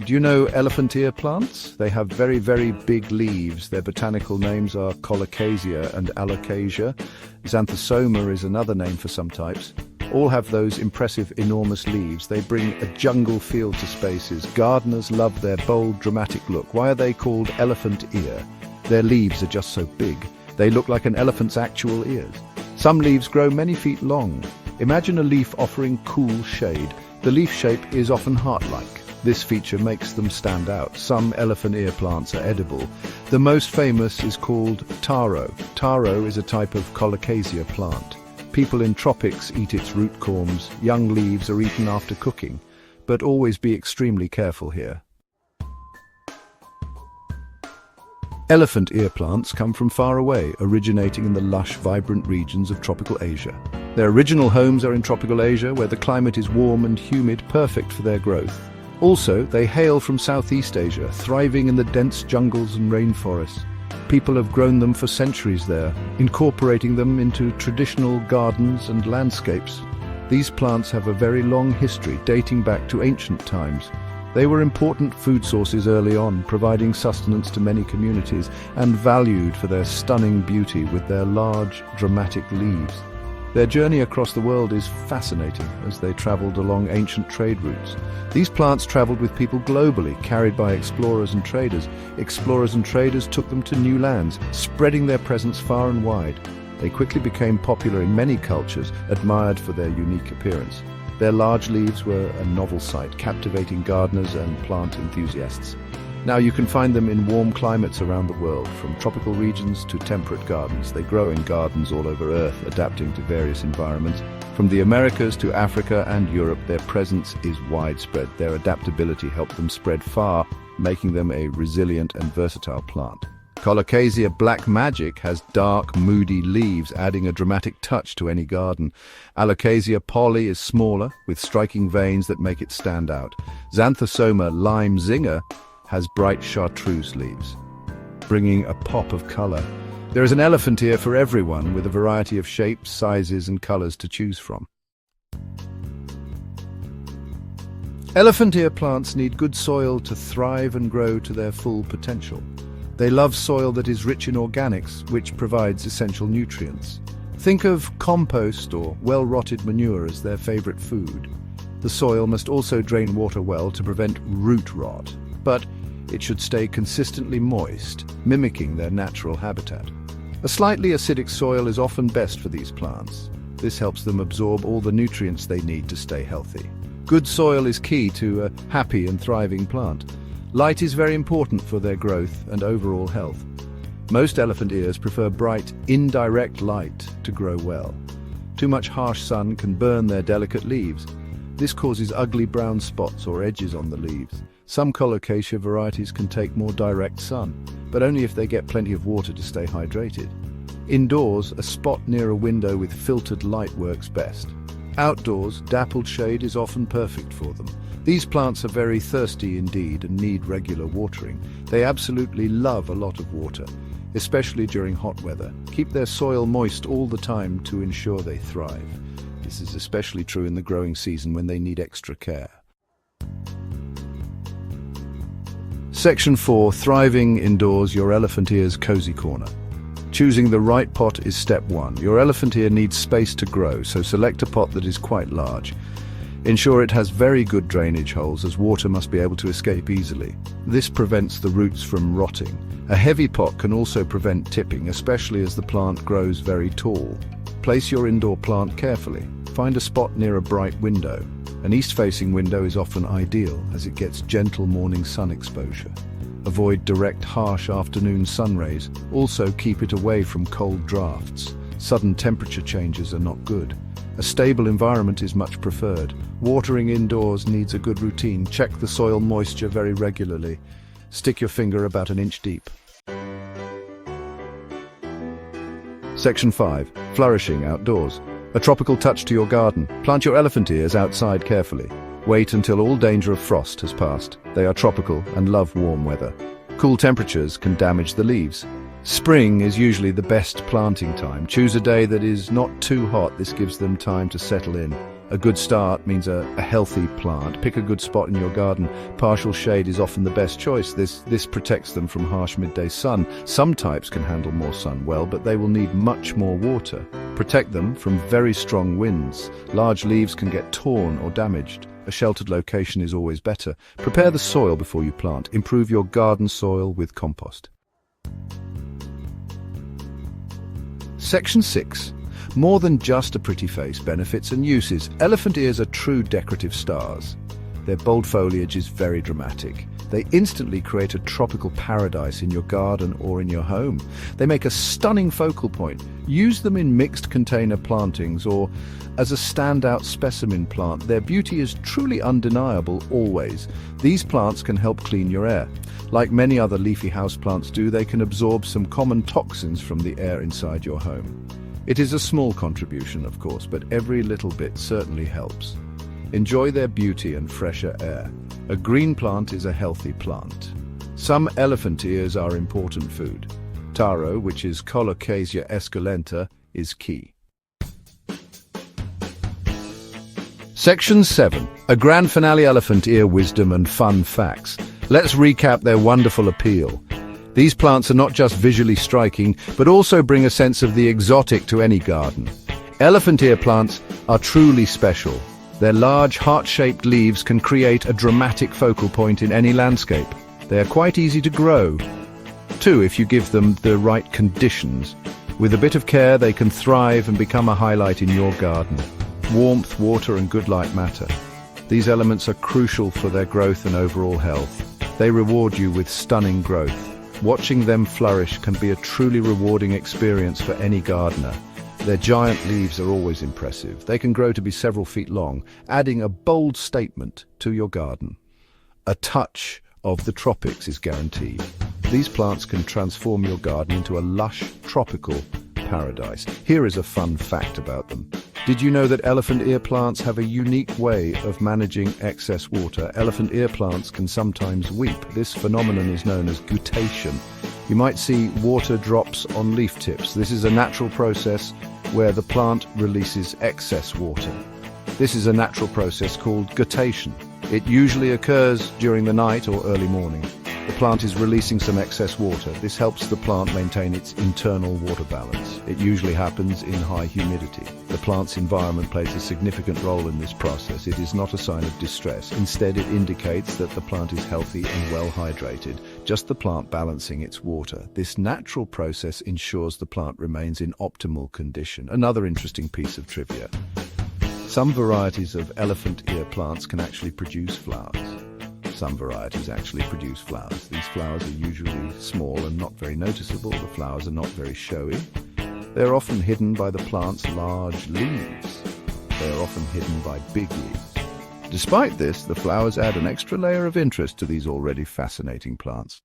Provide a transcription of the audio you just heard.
Do you know elephant ear plants? They have very, very big leaves. Their botanical names are colocasia and alocasia. Xanthosoma is another name for some types. All have those impressive, enormous leaves. They bring a jungle feel to spaces. Gardeners love their bold, dramatic look. Why are they called elephant ear? Their leaves are just so big. They look like an elephant's actual ears. Some leaves grow many feet long. Imagine a leaf offering cool shade. The leaf shape is often heart-like. This feature makes them stand out. Some elephant ear plants are edible. The most famous is called taro. Taro is a type of colocasia plant. People in tropics eat its root corms. Young leaves are eaten after cooking. But always be extremely careful here. Elephant ear plants come from far away, originating in the lush, vibrant regions of tropical Asia. Their original homes are in tropical Asia, where the climate is warm and humid, perfect for their growth. Also, they hail from Southeast Asia, thriving in the dense jungles and rainforests. People have grown them for centuries there, incorporating them into traditional gardens and landscapes. These plants have a very long history, dating back to ancient times. They were important food sources early on, providing sustenance to many communities, and valued for their stunning beauty with their large, dramatic leaves. Their journey across the world is fascinating as they traveled along ancient trade routes. These plants traveled with people globally, carried by explorers and traders. Explorers and traders took them to new lands, spreading their presence far and wide. They quickly became popular in many cultures, admired for their unique appearance. Their large leaves were a novel sight, captivating gardeners and plant enthusiasts. Now you can find them in warm climates around the world, from tropical regions to temperate gardens. They grow in gardens all over Earth, adapting to various environments. From the Americas to Africa and Europe, their presence is widespread. Their adaptability helped them spread far, making them a resilient and versatile plant. Colocasia Black Magic has dark, moody leaves, adding a dramatic touch to any garden. Alocasia Polly is smaller, with striking veins that make it stand out. Xanthosoma Lime Zinger has bright chartreuse leaves, bringing a pop of color. There is an elephant ear for everyone, with a variety of shapes, sizes, and colors to choose from. Elephant ear plants need good soil to thrive and grow to their full potential. They love soil that is rich in organics, which provides essential nutrients. Think of compost or well-rotted manure as their favorite food. The soil must also drain water well to prevent root rot, but it should stay consistently moist, mimicking their natural habitat. A slightly acidic soil is often best for these plants. This helps them absorb all the nutrients they need to stay healthy. Good soil is key to a happy and thriving plant. Light is very important for their growth and overall health. Most elephant ears prefer bright, indirect light to grow well. Too much harsh sun can burn their delicate leaves. This causes ugly brown spots or edges on the leaves. Some colocasia varieties can take more direct sun, but only if they get plenty of water to stay hydrated. Indoors, a spot near a window with filtered light works best. Outdoors, dappled shade is often perfect for them. These plants are very thirsty indeed and need regular watering. They absolutely love a lot of water, especially during hot weather. Keep their soil moist all the time to ensure they thrive. This is especially true in the growing season when they need extra care. Section 4. Thriving indoors, your elephant ear's cozy corner. Choosing the right pot is step 1. Your elephant ear needs space to grow, so select a pot that is quite large. Ensure it has very good drainage holes, as water must be able to escape easily. This prevents the roots from rotting. A heavy pot can also prevent tipping, especially as the plant grows very tall. Place your indoor plant carefully. Find a spot near a bright window. An east-facing window is often ideal, as it gets gentle morning sun exposure. Avoid direct, harsh afternoon sun rays. Also keep it away from cold drafts. Sudden temperature changes are not good. A stable environment is much preferred. Watering indoors needs a good routine. Check the soil moisture very regularly. Stick your finger about an inch deep. Section 5. Flourishing outdoors. A tropical touch to your garden. Plant your elephant ears outside carefully. Wait until all danger of frost has passed. They are tropical and love warm weather. Cool temperatures can damage the leaves. Spring is usually the best planting time. Choose a day that is not too hot. This gives them time to settle in. A good start means a healthy plant. Pick a good spot in your garden. Partial shade is often the best choice. This protects them from harsh midday sun. Some types can handle more sun well, but they will need much more water. Protect them from very strong winds. Large leaves can get torn or damaged. A sheltered location is always better. Prepare the soil before you plant. Improve your garden soil with compost. Section 6. More than just a pretty face, benefits and uses. Elephant ears are true decorative stars. Their bold foliage is very dramatic. They instantly create a tropical paradise in your garden or in your home. They make a stunning focal point. Use them in mixed container plantings or as a standout specimen plant. Their beauty is truly undeniable always. These plants can help clean your air. Like many other leafy houseplants do, they can absorb some common toxins from the air inside your home. It is a small contribution, of course, but every little bit certainly helps. Enjoy their beauty and fresher air. A green plant is a healthy plant. Some elephant ears are important food. Taro, which is Colocasia esculenta, is key. Section 7. A grand finale: elephant ear wisdom and fun facts. Let's recap their wonderful appeal. These plants are not just visually striking, but also bring a sense of the exotic to any garden. Elephant ear plants are truly special. Their large, heart-shaped leaves can create a dramatic focal point in any landscape. They are quite easy to grow, too, if you give them the right conditions. With a bit of care, they can thrive and become a highlight in your garden. Warmth, water, and good light matter. These elements are crucial for their growth and overall health. They reward you with stunning growth. Watching them flourish can be a truly rewarding experience for any gardener. Their giant leaves are always impressive. They can grow to be several feet long, adding a bold statement to your garden. A touch of the tropics is guaranteed. These plants can transform your garden into a lush, tropical paradise. Here is a fun fact about them. Did you know that elephant ear plants have a unique way of managing excess water? Elephant ear plants can sometimes weep. This phenomenon is known as guttation. You might see water drops on leaf tips. This is a natural process where the plant releases excess water. This is a natural process called guttation. It usually occurs during the night or early morning. The plant is releasing some excess water. This helps the plant maintain its internal water balance. It usually happens in high humidity. The plant's environment plays a significant role in this process. It is not a sign of distress. Instead, it indicates that the plant is healthy and well hydrated, just the plant balancing its water. This natural process ensures the plant remains in optimal condition. Another interesting piece of trivia. Some varieties of elephant ear plants can actually produce flowers. Some varieties actually produce flowers. These flowers are usually small and not very noticeable. The flowers are not very showy. They are often hidden by the plant's large leaves. They are often hidden by big leaves. Despite this, the flowers add an extra layer of interest to these already fascinating plants.